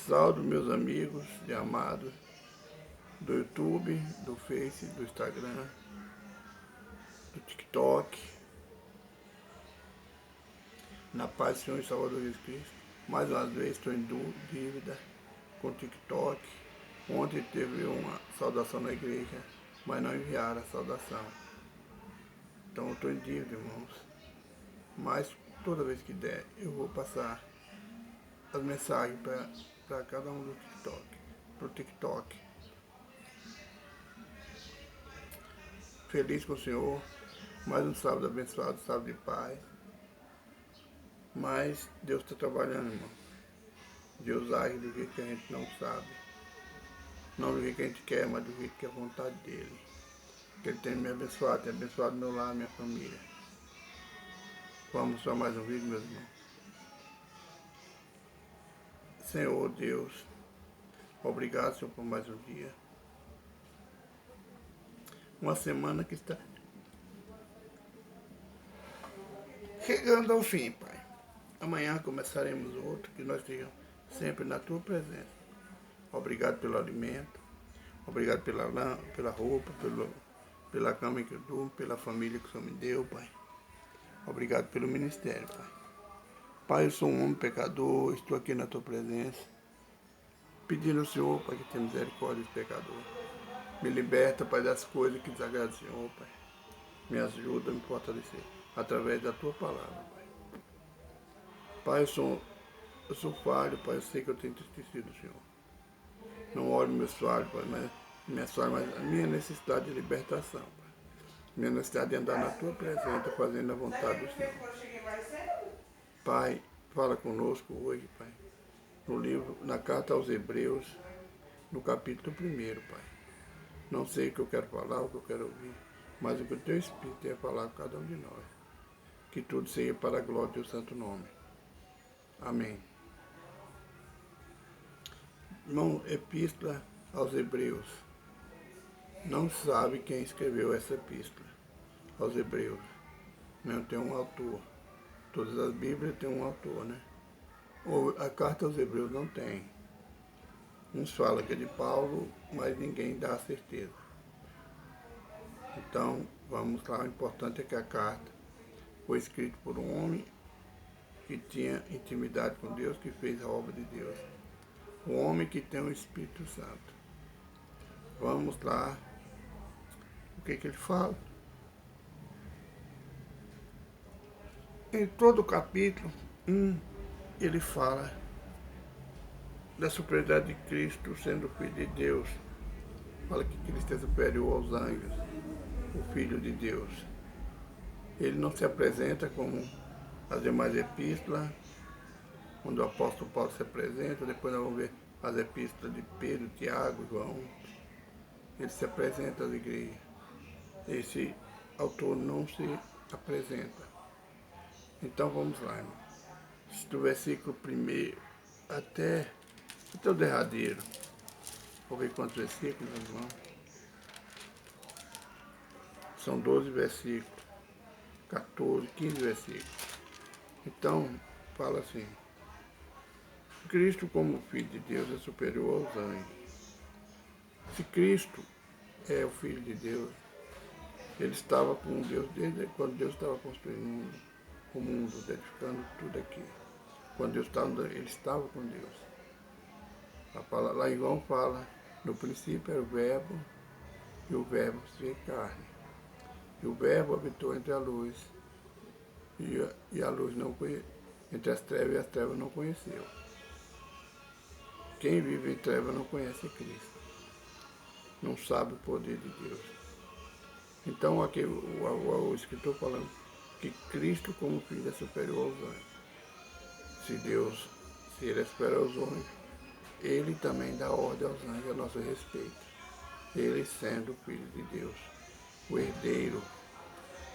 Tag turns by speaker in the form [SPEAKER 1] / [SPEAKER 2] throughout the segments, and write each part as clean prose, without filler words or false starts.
[SPEAKER 1] Salve meus amigos e amados do YouTube, do Face, do Instagram, do TikTok. Na paz do Senhor e Salvador Jesus Cristo. Mais uma vez estou em dívida com o TikTok. Ontem teve uma saudação na igreja, mas não enviaram a saudação. Então eu estou em dívida, irmãos. Mas toda vez que der, eu vou passar as mensagens para cada um do TikTok, pro TikTok. Feliz com o Senhor, mais um sábado abençoado, sábado de paz. Mas Deus está trabalhando, irmão. Deus age do jeito que a gente não sabe. Não do jeito que a gente quer, mas do jeito que é a vontade dele. Que ele tem me abençoado, tem abençoado meu lar, minha família. Vamos para mais um vídeo, meus irmãos. Senhor Deus, obrigado, Senhor, por mais um dia. Uma semana que está chegando ao fim, Pai. Amanhã começaremos outro, que nós estejamos sempre na Tua presença. Obrigado pelo alimento, obrigado pela roupa, pela cama que eu durmo, pela família que o Senhor me deu, Pai. Obrigado pelo ministério, Pai. Pai, eu sou um homem pecador, estou aqui na Tua presença, pedindo ao Senhor, Pai, que tenha misericórdia dos pecadores. Me liberta, Pai, das coisas que desagradam ao Senhor, Pai. Me ajuda a me fortalecer através da Tua palavra, Pai. Pai, eu sou falho, Pai, eu sei que eu tenho entristecido o Senhor. Não olho meus falhos, Pai, mas a minha necessidade de libertação, Pai. Minha necessidade de andar na Tua presença, fazendo a vontade do Senhor. Pai, fala conosco hoje, Pai. No livro, na carta aos Hebreus, no capítulo 1, Pai. Não sei o que eu quero falar, o que eu quero ouvir, mas o que o Teu Espírito tem a falar com cada um de nós. Que tudo seja para a glória do Teu santo nome. Amém. Irmão, epístola aos Hebreus. Não sabe quem escreveu essa epístola aos Hebreus. Não tem um autor. Todas as Bíblias têm um autor, né? Ou a carta aos Hebreus não tem. Uns falam que é de Paulo, mas ninguém dá a certeza. Então, vamos lá. O importante é que a carta foi escrita por um homem que tinha intimidade com Deus, que fez a obra de Deus. Um homem que tem o Espírito Santo. Vamos lá. O que ele fala? Em todo o capítulo 1, ele fala da superioridade de Cristo sendo o Filho de Deus. Fala que Cristo é superior aos anjos, o Filho de Deus. Ele não se apresenta como as demais epístolas, quando o apóstolo Paulo se apresenta, depois nós vamos ver as epístolas de Pedro, Tiago, João. Ele se apresenta às igrejas. Esse autor não se apresenta. Então vamos lá, irmão. Do versículo 1 até o derradeiro. Vou ver quantos versículos, irmão. São 12 versículos. 14, 15 versículos. Então, fala assim. Cristo, como Filho de Deus, é superior aos anjos. Se Cristo é o Filho de Deus, ele estava com Deus desde quando Deus estava construindo o mundo, edificando tudo aqui. Quando Deus estava, ele estava com Deus. Lá em João fala, no princípio era o Verbo, e o Verbo se fez carne. E o Verbo habitou entre a luz, e a luz não conheceu, entre as trevas e as trevas não conheceu. Quem vive em trevas não conhece Cristo, não sabe o poder de Deus. Então aqui o escritor falando que Cristo como Filho é superior aos anjos. Se ele é superior aos anjos, ele também dá ordem aos anjos a nosso respeito. Ele sendo o Filho de Deus, o herdeiro,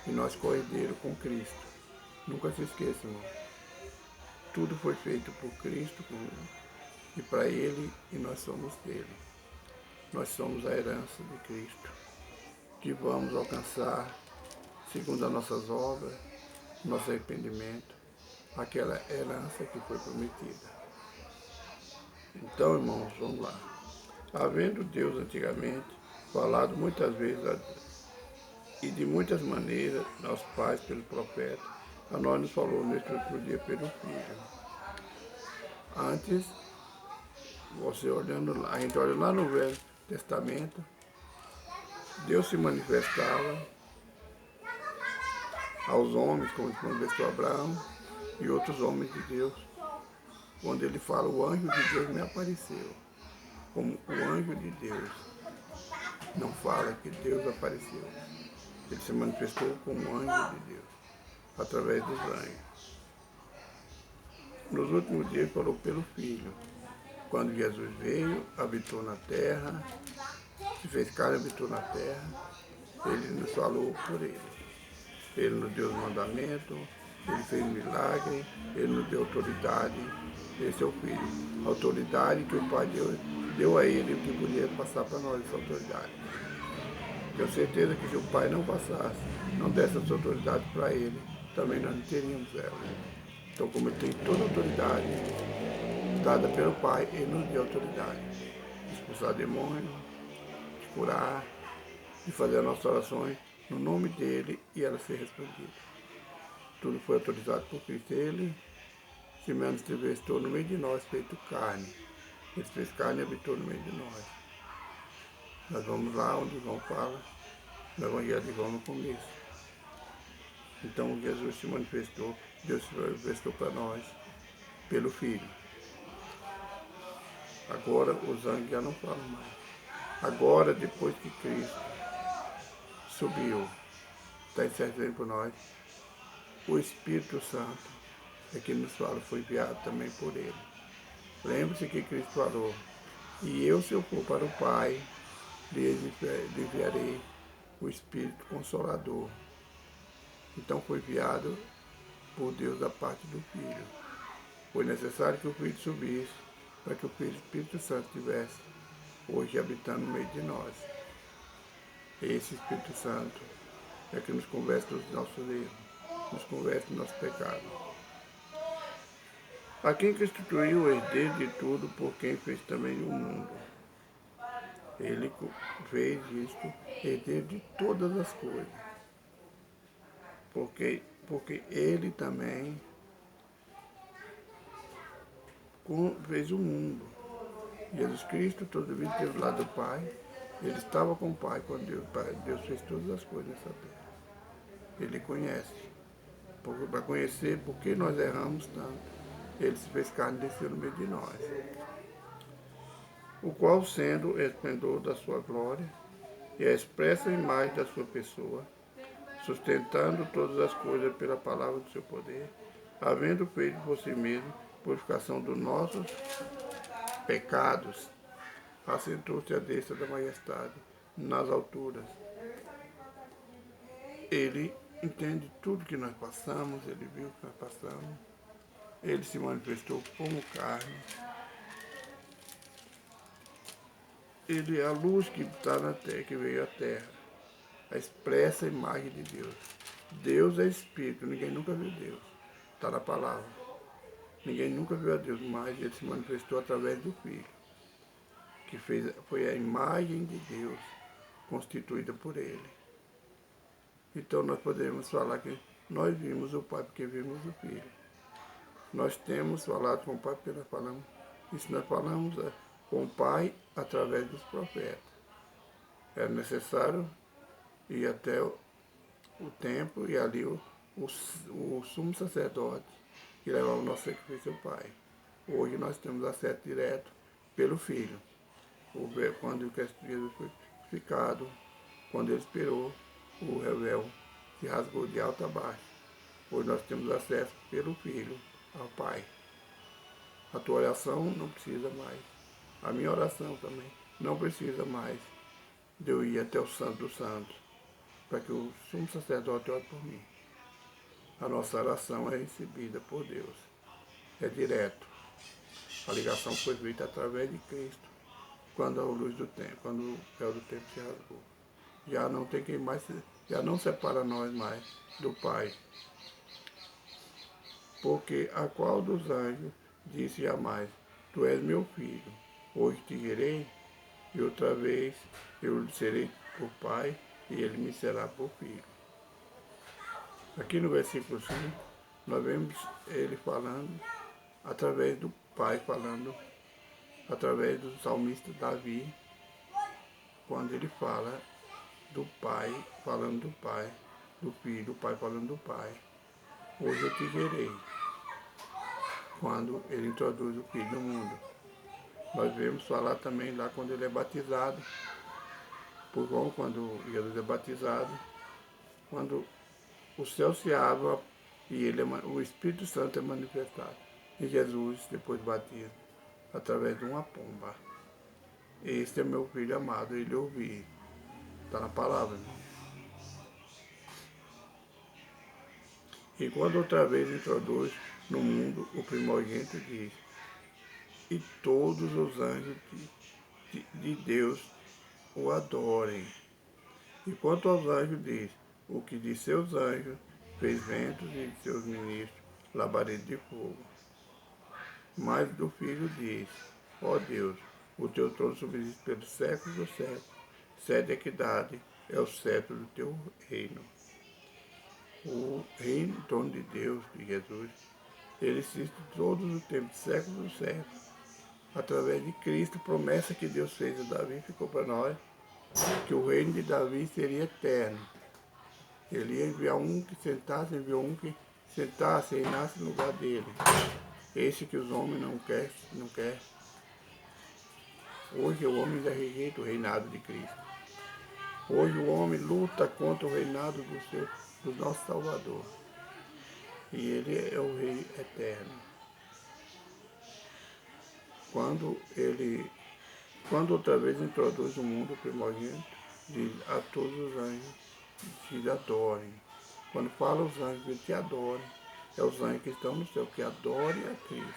[SPEAKER 1] e nós co-herdeiros com Cristo. Nunca se esqueça, irmão. Tudo foi feito por Cristo e para Ele, e nós somos dele. Nós somos a herança de Cristo, que vamos alcançar, segundo as nossas obras, nosso arrependimento, aquela herança que foi prometida. Então, irmãos, vamos lá. Havendo Deus antigamente falado muitas vezes e de muitas maneiras aos pais pelo profeta, a nós nos falou neste último dia pelo Filho. Antes, você olhando lá, a gente olha lá no Velho Testamento, Deus se manifestava aos homens, como se manifestou a Abraão e outros homens de Deus. Quando ele fala, o anjo de Deus me apareceu, como o anjo de Deus. Não fala que Deus apareceu. Ele se manifestou como anjo de Deus, através dos anjos. Nos últimos dias ele falou pelo Filho. Quando Jesus veio, habitou na terra, se fez carne, habitou na terra, ele nos falou por ele. Ele nos deu os mandamentos, ele fez milagre, ele nos deu autoridade. Esse é o Filho. A autoridade que o Pai deu a ele, que podia passar para nós essa autoridade. Tenho certeza que se o Pai não passasse, não desse essa autoridade para ele, também nós não teríamos ela. Então, como ele tem toda a autoridade dada pelo Pai, ele nos deu autoridade de expulsar demônios, de curar, de fazer as nossas orações no nome dele e ela ser respondida. Tudo foi autorizado por Cristo. Ele se manifestou no meio de nós, feito carne. Ele fez carne e habitou no meio de nós. Nós vamos lá onde João fala, no Evangelho de João no começo. Então Jesus se manifestou, Deus se manifestou para nós, pelo Filho. Agora os anjos já não falam mais. Agora, depois que Cristo subiu, está intercedendo por nós, o Espírito Santo é que nos fala, foi enviado também por ele. Lembre-se que Cristo falou, e eu, se eu for para o Pai, lhe enviarei o Espírito Consolador. Então foi enviado por Deus da parte do Filho. Foi necessário que o Filho subisse para que o Espírito Santo estivesse hoje habitando no meio de nós. Esse Espírito Santo é que nos converte dos nossos erros, nos converte dos nossos pecados. A quem constituiu o herdeiro de tudo, por quem fez também o mundo. Ele fez isto, herdeiro de todas as coisas. Porque ele também fez o mundo. Jesus Cristo, todo vida esteve lá do Pai. Ele estava com o Pai quando Deus fez todas as coisas nessa terra. Ele conhece. Para conhecer por que nós erramos tanto, ele se fez carne e desceu no meio de nós. O qual, sendo o esplendor da sua glória e a expressa imagem da sua pessoa, sustentando todas as coisas pela palavra do seu poder, havendo feito por si mesmo purificação dos nossos pecados, assentou-se à destra da majestade nas alturas. Ele entende tudo que nós passamos, ele viu o que nós passamos, ele se manifestou como carne. Ele é a luz que está na terra, que veio à terra, a expressa imagem de Deus. Deus é Espírito, ninguém nunca viu Deus, está na palavra. Ninguém nunca viu a Deus, mas ele se manifestou através do Filho, que foi a imagem de Deus constituída por ele. Então nós podemos falar que nós vimos o Pai porque vimos o Filho. Nós temos falado com o Pai porque nós falamos. Isso nós falamos com o Pai através dos profetas. É necessário ir até o templo e ali o sumo sacerdote que levava o nosso sacrifício ao Pai. Hoje nós temos acesso direto pelo Filho. Quando Jesus foi crucificado, quando ele expirou, o véu se rasgou de alto a baixo. Hoje nós temos acesso pelo Filho ao Pai. A tua oração não precisa mais. A minha oração também não precisa mais de eu ir até o Santo dos Santos para que o sumo sacerdote ore por mim. A nossa oração é recebida por Deus. É direto. A ligação foi feita através de Cristo quando a luz do tempo, quando o véu do tempo se rasgou. Já não tem quem mais, já não separa nós mais do Pai. Porque a qual dos anjos disse jamais, tu és meu filho. Hoje te gerei, e outra vez eu lhe serei por pai, e ele me será por filho. Aqui no versículo 5, nós vemos ele falando, através do pai, falando, através do salmista Davi, quando ele fala do pai, falando do pai, do filho, o pai falando do pai. Hoje eu te gerei. Quando ele introduz o filho no mundo. Nós vemos falar também lá quando ele é batizado, por João, quando Jesus é batizado, quando o céu se abre e o Espírito Santo é manifestado. E Jesus depois batiza através de uma pomba. Este é meu filho amado, ele ouvi. Está na palavra, irmão. E quando outra vez introduz no mundo o primogênito diz, e todos os anjos de Deus o adorem. E quanto aos anjos diz, o que de seus anjos fez ventos e de seus ministros labareda de fogo. Mas do Filho diz, ó Deus, o teu trono subsiste pelos séculos dos séculos, sede equidade é o cetro do teu reino. O reino, em torno de Deus, de Jesus, ele existe todos os tempos, séculos dos séculos. Através de Cristo, promessa que Deus fez a Davi ficou para nós, que o reino de Davi seria eterno. Ele ia enviar um que sentasse, enviou um que sentasse e nasce no lugar dele. Esse que os homens não quer. Hoje o homem já rejeita o reinado de Cristo. Hoje o homem luta contra o reinado do nosso Salvador. E ele é o Rei eterno. Quando outra vez introduz o mundo primogênito, diz a todos os anjos que te adorem. Quando fala os anjos que te adorem, é os anjos que estão no céu, que adorem a Cristo,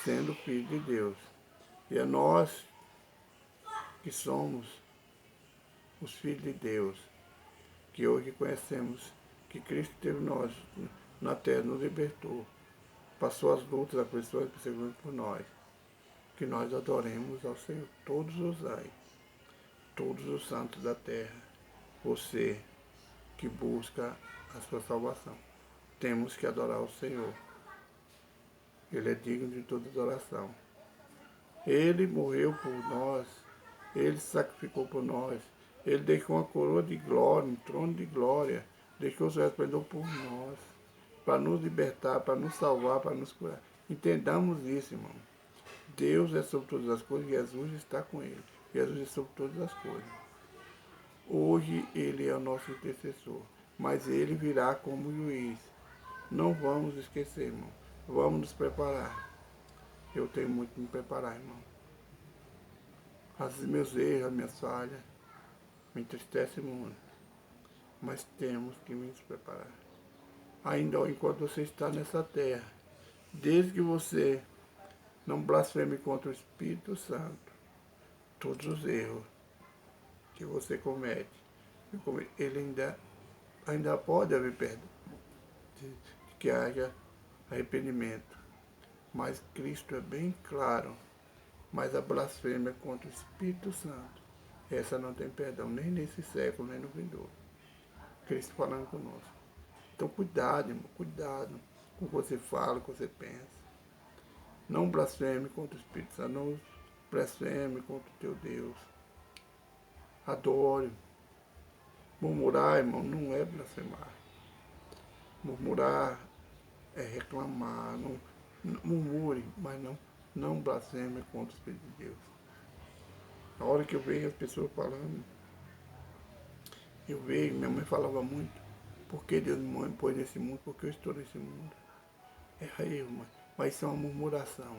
[SPEAKER 1] sendo filho de Deus. E é nós que somos os filhos de Deus, que hoje conhecemos que Cristo teve nós na terra, nos libertou, passou as lutas, aflições, perseguições por nós, que nós adoremos ao Senhor, todos os anjos, todos os santos da terra, você que busca a sua salvação. Temos que adorar o Senhor. Ele é digno de toda adoração. Ele morreu por nós, ele sacrificou por nós, ele deixou uma coroa de glória, um trono de glória, deixou o seu resplendor por nós, para nos libertar, para nos salvar, para nos curar. Entendamos isso, irmão. Deus é sobre todas as coisas, Jesus está com ele. Jesus é sobre todas as coisas. Hoje ele é o nosso intercessor, mas ele virá como juiz. Não vamos esquecer, irmão. Vamos nos preparar. Eu tenho muito que me preparar, irmão. Os meus erros, as minhas falhas, me entristecem muito. Mas temos que nos preparar. Ainda enquanto você está nessa terra, desde que você não blasfeme contra o Espírito Santo, todos os erros que você comete, ele ainda pode haver perdão, de que haja arrependimento. Mas Cristo é bem claro, mas a blasfêmia contra o Espírito Santo, essa não tem perdão, nem nesse século, nem no vindouro. Cristo falando conosco. Então cuidado, irmão, cuidado com o que você fala, com o que você pensa. Não blasfeme contra o Espírito Santo, não blasfeme contra o teu Deus. Adore. Murmurar, irmão, não é blasfemar. Murmurar é reclamar. Não murmure, mas não blasfeme contra o Espírito de Deus. A hora que eu vejo as pessoas falando, minha mãe falava muito, por que Deus me pôs nesse mundo, por que eu estou nesse mundo? É aí, irmão, mas isso é uma murmuração.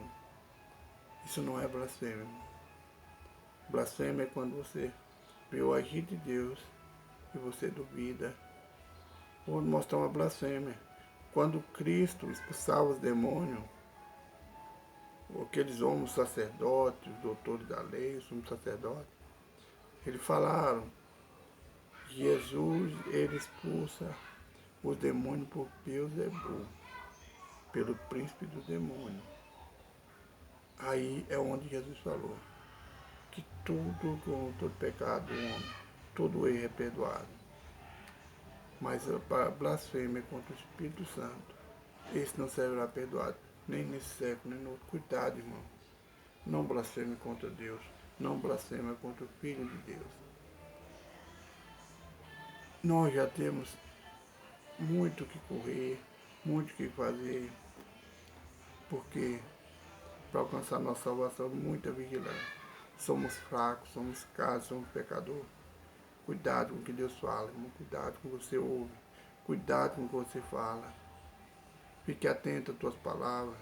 [SPEAKER 1] Isso não é blasfêmia, irmão. Blasfêmia é quando você vê o agir de Deus e você duvida. Vou mostrar uma blasfêmia. Quando Cristo expulsava os demônios, aqueles homens sacerdotes, os doutores da lei, os sumos sacerdotes, eles falaram que Jesus, ele expulsa os demônios por Beelzebul, pelo príncipe dos demônios. Aí é onde Jesus falou que todo pecado do homem, todo erro é perdoado. Mas a blasfêmia contra o Espírito Santo, esse não será perdoado, nem nesse século, nem no outro. Cuidado, irmão. Não blasfeme contra Deus. Não blasfeme contra o Filho de Deus. Nós já temos muito o que correr, muito o que fazer, porque para alcançar nossa salvação, muita vigilância. Somos fracos, somos caros, somos pecadores. Cuidado com o que Deus fala, irmão. Cuidado com o que você ouve. Cuidado com o que você fala. Fique atento às tuas palavras.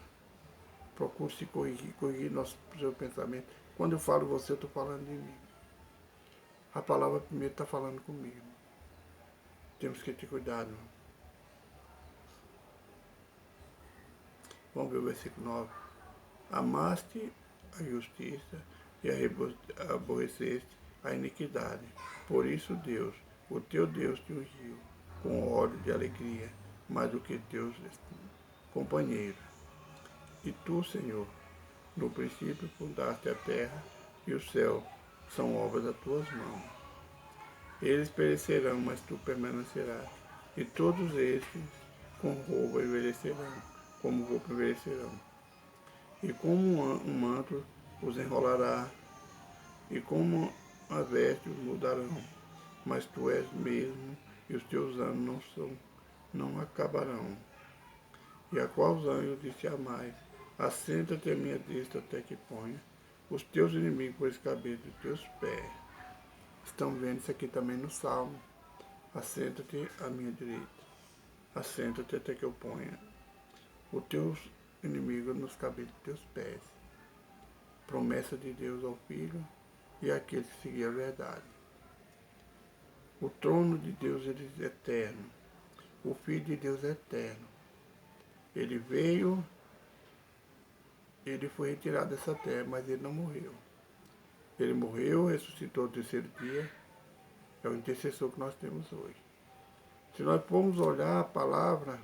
[SPEAKER 1] Procure se corrigir nosso seu pensamento. Quando eu falo você, eu estou falando de mim. A palavra primeiro está falando comigo. Temos que ter cuidado, irmão. Vamos ver o versículo 9. Amaste a justiça e aborreceste a iniquidade. Por isso Deus, o teu Deus, te ungiu com óleo de alegria, mais do que teus companheiros. E tu, Senhor, no princípio fundaste a terra e o céu são obras das tuas mãos. Eles perecerão, mas tu permanecerás. E todos estes com roupa envelhecerão, como roupa envelhecerão. E como um manto os enrolará, e como a veste os mudarão. Mas tu és mesmo, e os teus anos não acabarão. E a qual os anjos disse a mais: assenta-te à minha destra até que ponha os teus inimigos por escabeço dos teus pés. Estão vendo isso aqui também no Salmo. Assenta-te à minha direita. Assenta-te até que eu ponha os teus inimigos nos cabelos dos teus pés. Promessa de Deus ao Filho e àqueles que seguiam a verdade. O trono de Deus ele é eterno. O Filho de Deus é eterno. Ele veio, ele foi retirado dessa terra, mas ele não morreu. Ele morreu, ressuscitou no terceiro dia. É o intercessor que nós temos hoje. Se nós formos olhar a palavra,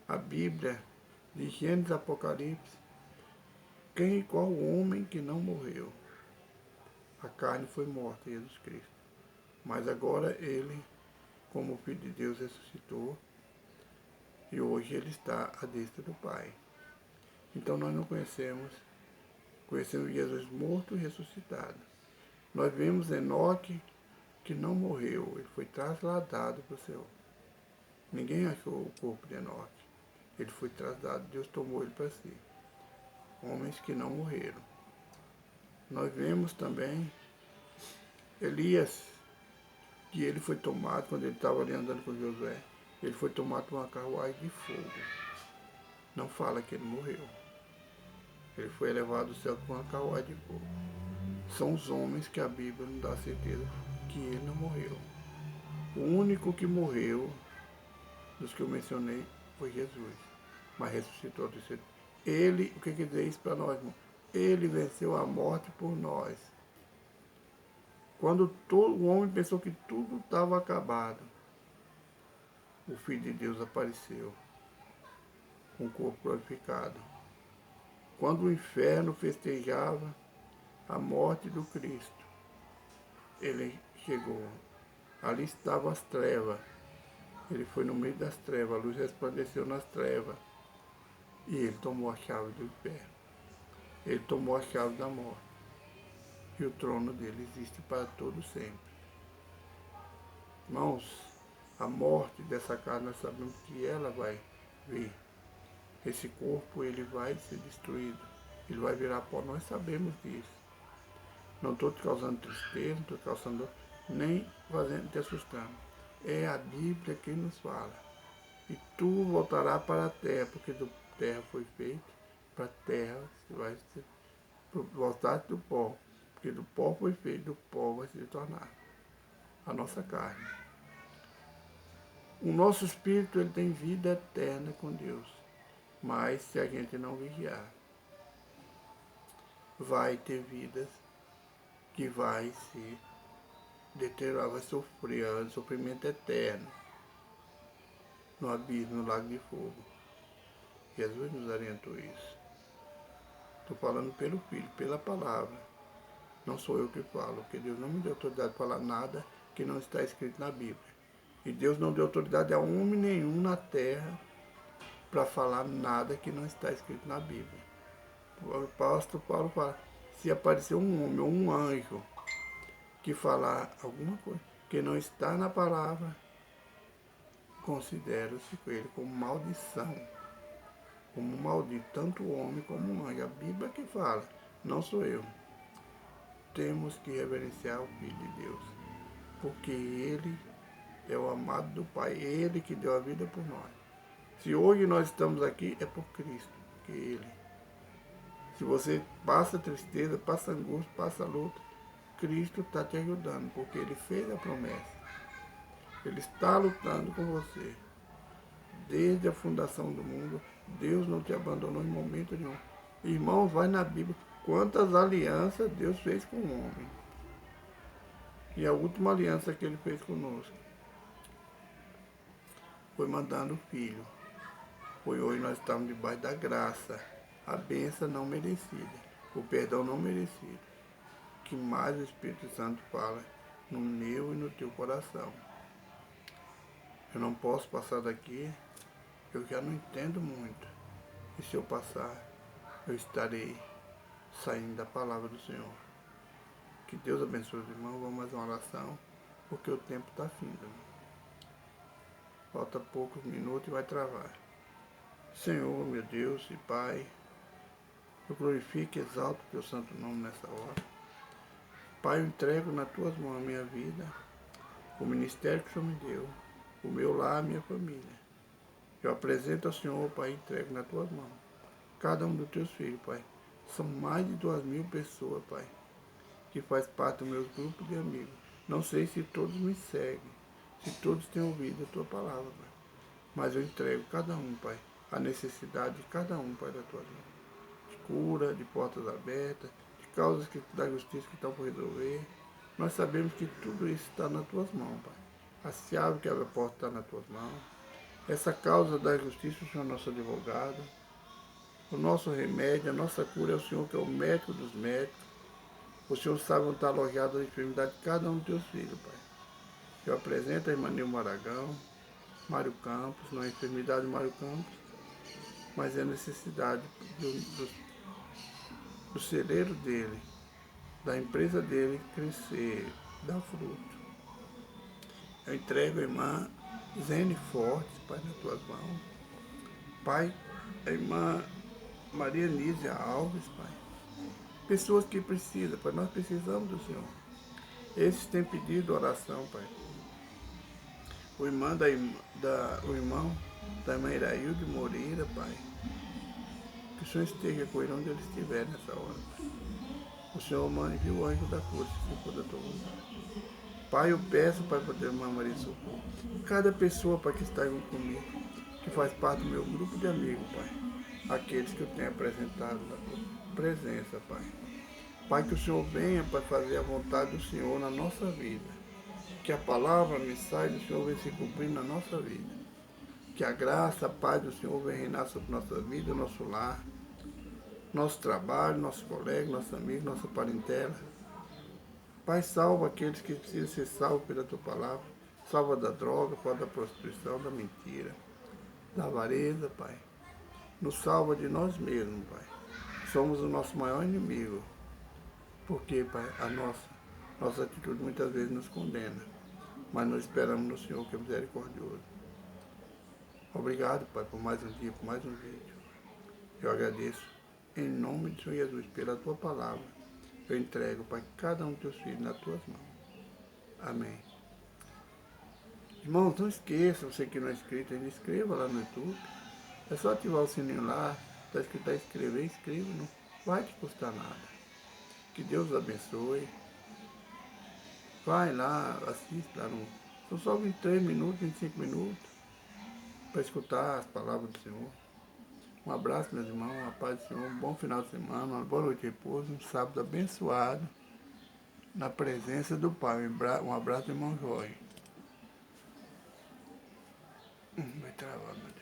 [SPEAKER 1] a Bíblia, de Gênesis e Apocalipse, quem e qual homem que não morreu? A carne foi morta, Jesus Cristo. Mas agora ele, como Filho de Deus, ressuscitou e hoje ele está à destra do Pai. Então nós não conhecemos Jesus morto e ressuscitado. Nós vemos Enoque que não morreu, ele foi trasladado para o céu. Ninguém achou o corpo de Enoque. Ele foi trasladado, Deus tomou ele para si. Homens que não morreram. Nós vemos também Elias, que ele foi tomado, quando ele estava ali andando com Josué, ele foi tomado por uma carruagem de fogo. Não fala que ele morreu. Ele foi elevado ao céu por uma carruagem de fogo. São os homens que a Bíblia não dá certeza que ele não morreu. O único que morreu, dos que eu mencionei, foi Jesus. Mas ressuscitou do terceiro. Ele, o que quer dizer isso para nós, irmão? Ele venceu a morte por nós. Quando todo o homem pensou que tudo estava acabado, o Filho de Deus apareceu com o corpo glorificado. Quando o inferno festejava a morte do Cristo, ele chegou. Ali estavam as trevas. Ele foi no meio das trevas, a luz resplandeceu nas trevas. E ele tomou a chave do inferno. Ele tomou a chave da morte. E o trono dele existe para todo sempre. Irmãos, a morte dessa carne, nós sabemos que ela vai vir. Esse corpo, ele vai ser destruído. Ele vai virar pó, nós sabemos disso. Não estou te causando tristeza, não estou te causando nem te assustando. É a Bíblia que nos fala. E tu voltarás para a terra, porque do terra foi feito, para a terra você vai voltar do pó. Porque do pó foi feito, do pó vai se tornar a nossa carne. O nosso espírito ele tem vida eterna com Deus. Mas se a gente não vigiar, vai ter vidas que vai se deteriorar, vai sofrer, sofrimento eterno no abismo, no lago de fogo. Jesus nos orientou isso. Estou falando pelo Filho, pela palavra. Não sou eu que falo, porque Deus não me deu autoridade para falar nada que não está escrito na Bíblia. E Deus não deu autoridade a homem nenhum na terra para falar nada que não está escrito na Bíblia. O apóstolo Paulo fala, se aparecer um homem ou um anjo que falar alguma coisa que não está na palavra, considera-se ele como maldição, como maldito, tanto o homem como o anjo. A Bíblia que fala, não sou eu. Temos que reverenciar o Filho de Deus, porque Ele é o amado do Pai, Ele que deu a vida por nós. Se hoje nós estamos aqui, é por Cristo, que Ele. Se você passa tristeza, passa angústia, passa luta, Cristo está te ajudando, porque Ele fez a promessa. Ele está lutando com você. Desde a fundação do mundo, Deus não te abandonou em momento nenhum. Irmão, vai na Bíblia. Quantas alianças Deus fez com o homem. E a última aliança que Ele fez conosco foi mandando o Filho. Foi hoje nós estamos debaixo da graça. A bênção não merecida. O perdão não merecido. Que mais o Espírito Santo fala no meu e no teu coração. Eu não posso passar daqui, eu já não entendo muito. E se eu passar, eu estarei saindo da palavra do Senhor. Que Deus abençoe os irmãos. Vamos mais uma oração, porque o tempo está findo. Falta poucos minutos e vai travar. Senhor, meu Deus e Pai, eu glorifico e exalto o teu santo nome nessa hora. Pai, eu entrego nas tuas mãos a minha vida, o ministério que o Senhor me deu, o meu lar, a minha família. Eu apresento ao Senhor, Pai, e entrego nas tuas mãos. Cada um dos teus filhos, Pai. São mais de 2.000 pessoas, Pai, que faz parte do meu grupo de amigos. Não sei se todos me seguem, se todos têm ouvido a tua palavra, Pai. Mas eu entrego cada um, Pai, a necessidade de cada um, Pai, da tua mão. De cura, de portas abertas, de causas da justiça que estão por resolver. Nós sabemos que tudo isso está nas tuas mãos, Pai. A chave que abre a porta está nas tuas mãos. Essa causa da justiça, o Senhor é nosso advogado. O nosso remédio, a nossa cura é o Senhor, que é o médico dos médicos. O Senhor sabe onde está alojada a enfermidade de cada um dos teus filhos, Pai. Eu apresento a irmã Nilma Aragão, Mário Campos, não é enfermidade de Mário Campos, mas é necessidade do celeiro dele, da empresa dele crescer, dar fruto. Eu entrego a irmã Zene Fortes, Pai, nas tuas mãos. Pai, a irmã Maria Nízia Alves, Pai. Pessoas que precisam, Pai, nós precisamos do Senhor. Esses têm pedido oração, Pai. O irmão da irmã Irailde Moreira, Pai. Que o Senhor esteja com ele onde ele estiver nessa hora, Pai. O Senhor mande o anjo da cura, se for da tua vontade. Pai, eu peço, Pai, para a irmã Maria Socorro. Cada pessoa, Pai, que está junto comigo, que faz parte do meu grupo de amigos, Pai. Aqueles que eu tenho apresentado na tua presença, Pai. Pai, que o Senhor venha para fazer a vontade do Senhor na nossa vida. Que a palavra, a mensagem do Senhor venha se cumprir na nossa vida. Que a graça, a paz do Senhor venha reinar sobre nossa vida, nosso lar, nosso trabalho, nossos colegas, nossos amigos, nossa parentela. Pai, salva aqueles que precisam ser salvos pela tua palavra. Salva da droga, da prostituição, da mentira, da avareza, Pai. Nos salva de nós mesmos, Pai. Somos o nosso maior inimigo. Porque, Pai, a nossa atitude muitas vezes nos condena. Mas nós esperamos no Senhor, que é misericordioso. Obrigado, Pai, por mais um dia, por mais um vídeo. Eu agradeço em nome de Senhor Jesus, pela tua palavra. Eu entrego, Pai, cada um dos teus filhos nas tuas mãos. Amém. Irmãos, não esqueça, você que não é inscrito, ainda inscreva lá no YouTube. É só ativar o sininho lá, está escrito a inscrever, inscreva, não vai te custar nada. Que Deus os abençoe. Vai lá, assiste lá no... São só 23 minutos, 25 minutos para escutar as palavras do Senhor. Um abraço, meus irmãos, uma paz do Senhor, um bom final de semana, uma boa noite de repouso, um sábado abençoado, na presença do Pai. Um abraço do irmão Jorge. Vai travar, meu Deus.